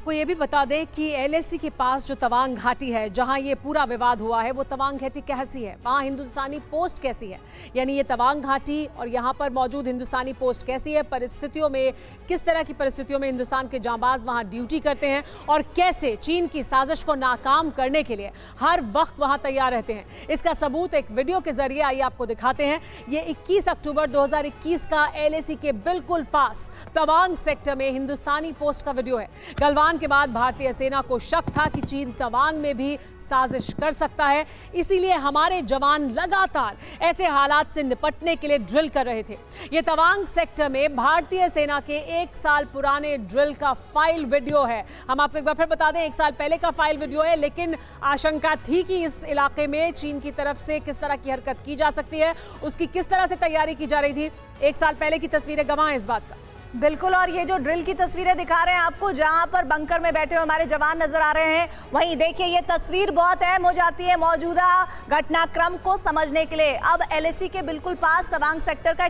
आपको ये भी बता दें कि एलएसी के पास जो तवांग घाटी है, जहां ये पूरा विवाद हुआ है, वो तवांग घाटी कैसी है, वहां हिंदुस्तानी पोस्ट कैसी है, यानी ये तवांग घाटी और यहां पर मौजूद हिंदुस्तानी पोस्ट कैसी है, परिस्थितियों में किस तरह की परिस्थितियों में हिंदुस्तान के जांबाज वहां ड्यूटी करते हैं और कैसे चीन की साजिश को नाकाम करने के लिए हर वक्त वहां तैयार रहते हैं। इसका सबूत एक वीडियो के जरिए आइए आपको दिखाते हैं। ये 21 अक्टूबर 2021 का एलएसी के बिल्कुल पास तवांग सेक्टर में हिंदुस्तानी पोस्ट का वीडियो है। गलवान के बाद भारतीय सेना को शक था कि चीन तवांग में भी साजिश कर सकता है, इसीलिए हमारे जवान लगातार ऐसे हालात से निपटने के लिए ड्रिल कर रहे थे। ये तवांग सेक्टर में भारतीय सेना के 1 साल पुराने ड्रिल का फाइल वीडियो है। हम आपको एक बार फिर बता दें, 1 साल पहले का फाइल वीडियो है, लेकिन आशंका थी कि इस इलाके में चीन की तरफ से किस तरह की हरकत की जा सकती है, उसकी किस तरह से तैयारी की जा रही थी। 1 साल पहले की तस्वीरें गवाह हैं इस बात का। बिल्कुल, और ये जो ड्रिल की तस्वीरें दिखा रहे हैं आपको, जहां पर बंकर में बैठे हुए हमारे जवान नजर आ रहे हैं, वहीं देखिए ये तस्वीर बहुत अहम हो जाती है मौजूदा घटनाक्रम को समझने के लिए। अब एलएसी के बिल्कुल पास तवांग सेक्टर का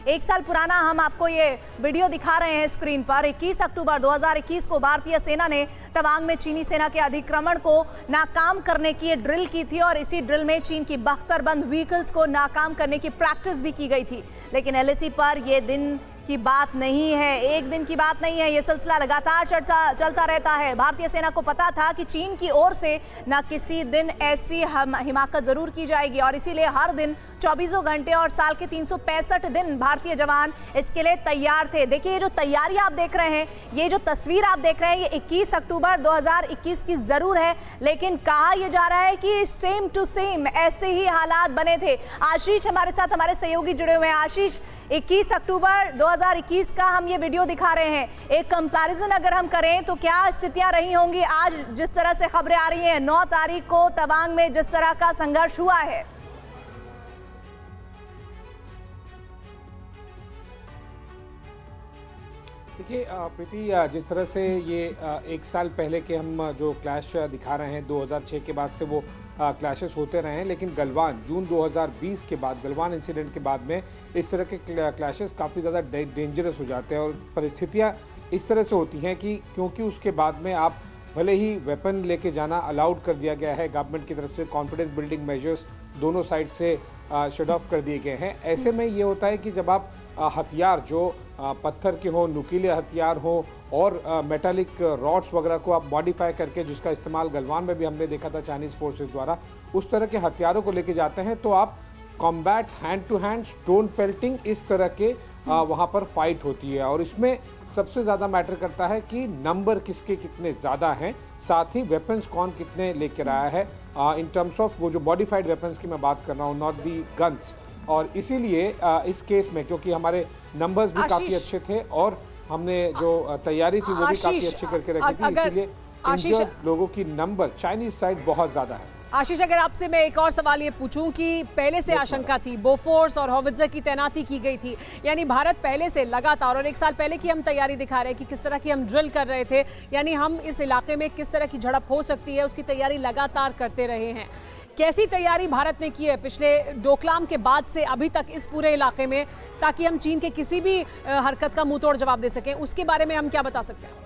1 साल पुराना हम आपको ये वीडियो दिखा रहे हैं स्क्रीन पर। 21 अक्टूबर 2021 को भारतीय सेना ने तवांग में चीनी सेना के अधिक्रमण को नाकाम करने की ड्रिल की थी और इसी ड्रिल में चीन की बख्तरबंद व्हीकल्स को नाकाम करने की प्रैक्टिस भी की गई थी। लेकिन एलएसी पर यह दिन की बात नहीं है, एक दिन की बात नहीं है, ये सिलसिला लगातार चलता रहता है। भारतीय सेना को पता था कि चीन की ओर से न किसी दिन ऐसी हिमाकत जरूर की जाएगी और इसीलिए हर दिन 24 घंटे और साल के 365 दिन भारतीय जवान इसके लिए तैयार थे। देखिए, ये जो तैयारी आप देख रहे हैं, ये जो तस्वीर आप देख रहे हैं, ये 21 अक्टूबर 2021 की जरूर है, लेकिन कहा यह जा रहा है कि सेम टू सेम ऐसे ही हालात बने थे। आशीष हमारे साथ, हमारे सहयोगी जुड़े हुए हैं। आशीष, 21 अक्टूबर 2021 का हम ये वीडियो दिखा रहे हैं, एक कंपैरिजन अगर हम करें तो क्या स्थितियां रही होंगी आज जिस तरह से खबरें आ रही हैं 9 तारीख को तवांग में जिस तरह का संघर्ष हुआ है? देखिए प्रीति, जिस तरह से ये 1 साल पहले के हम जो क्लैश दिखा रहे हैं, 2006 के बाद से वो क्लैशेस होते रहे हैं, लेकिन गलवान जून 2020 के बाद, गलवान इंसिडेंट के बाद में इस तरह के क्लैशेस काफ़ी ज़्यादा डेंजरस हो जाते हैं और परिस्थितियां इस तरह से होती हैं कि क्योंकि उसके बाद में आप भले ही वेपन लेके जाना अलाउड कर दिया गया है गवर्नमेंट की तरफ से, कॉन्फिडेंस बिल्डिंग मेजर्स दोनों साइड से शट ऑफ कर दिए गए हैं। ऐसे में ये होता है कि जब आप हथियार जो पत्थर के हों, नुकीले हथियार हों और मेटालिक रॉड्स वगैरह को आप मॉडिफाई करके, जिसका इस्तेमाल गलवान में भी हमने देखा था चाइनीज़ फोर्सेस द्वारा, उस तरह के हथियारों को लेके जाते हैं तो आप combat, hand to hand, stone pelting, इस तरह के वहाँ पर फाइट होती है और इसमें सबसे ज़्यादा मैटर करता है कि नंबर किसके कितने ज़्यादा हैं, साथ ही वेपन्स कौन कितने लेकर आया है, इन टर्म्स ऑफ वो जो मॉडिफाइड वेपन्स की मैं बात कर रहा हूँ, नॉट दी गन्स। और इसीलिए इस केस में क्योंकि हमारे नंबर्स भी काफ़ी अच्छे थे और हमने जो तैयारी थी वो भी काफ़ी अच्छी करके रखी थी, इसीलिए इंजर्ड लोगों की नंबर चाइनीज साइड बहुत ज़्यादा है। आशीष, अगर आपसे मैं एक और सवाल ये पूछूं कि पहले से आशंका थी, बोफोर्स और हॉवित्जर की तैनाती की गई थी, यानी भारत पहले से लगातार, और 1 साल पहले की हम तैयारी दिखा रहे हैं कि किस तरह की हम ड्रिल कर रहे थे, यानी हम इस इलाके में किस तरह की झड़प हो सकती है उसकी तैयारी लगातार करते रहे हैं। कैसी तैयारी भारत ने की है पिछले डोकलाम के बाद से अभी तक इस पूरे इलाके में, ताकि हम चीन के किसी भी हरकत का मुंहतोड़ जवाब दे सकें, उसके बारे में हम क्या बता सकते हैं?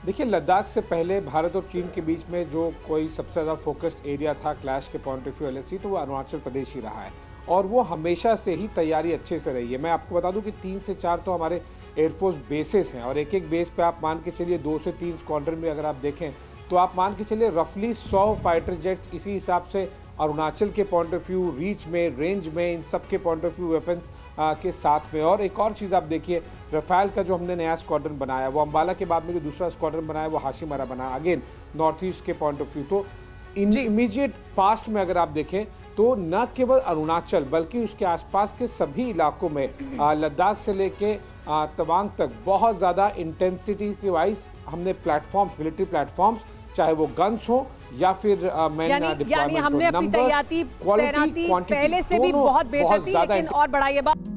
देखिए, लद्दाख से पहले भारत और चीन के बीच में जो कोई सबसे ज़्यादा फोकस्ड एरिया था क्लैश के पॉइंट ऑफ व्यू एलएसी, तो वो अरुणाचल प्रदेश ही रहा है और वो हमेशा से ही तैयारी अच्छे से रही है। मैं आपको बता दूं कि 3 से 4 तो हमारे एयरफोर्स बेसेस हैं और एक एक बेस पे आप मान के चलिए 2 से 3 स्क्वाड्रन में अगर आप देखें तो आप मान के चलिए रफली 100 फाइटर जेट्स इसी हिसाब से अरुणाचल के पॉइंट ऑफ व्यू, रीच में, रेंज में, इन सब के पॉइंट ऑफ व्यू वेपन के साथ में। और एक और चीज़ आप देखिए, रफाल का जो हमने नया स्क्वाड्रन बनाया, वो अम्बाला के बाद में जो दूसरा स्क्वाड्रन बनाया वो हाशिमारा बना, अगेन नॉर्थ ईस्ट के पॉइंट ऑफ व्यू। तो इमीडिएट पास्ट में अगर आप देखें तो न केवल अरुणाचल बल्कि उसके आसपास के सभी इलाकों में लद्दाख से लेके तवांग तक बहुत ज़्यादा इंटेंसिटी के वाइज हमने प्लेटफॉर्म्स, मिलिट्री प्लेटफॉर्म्स, चाहे वो गन्स हो या फिर यानी हमने अपनी तैनाती पहले से भी बहुत बेहतर थी, लेकिन और बढ़ाइए बात।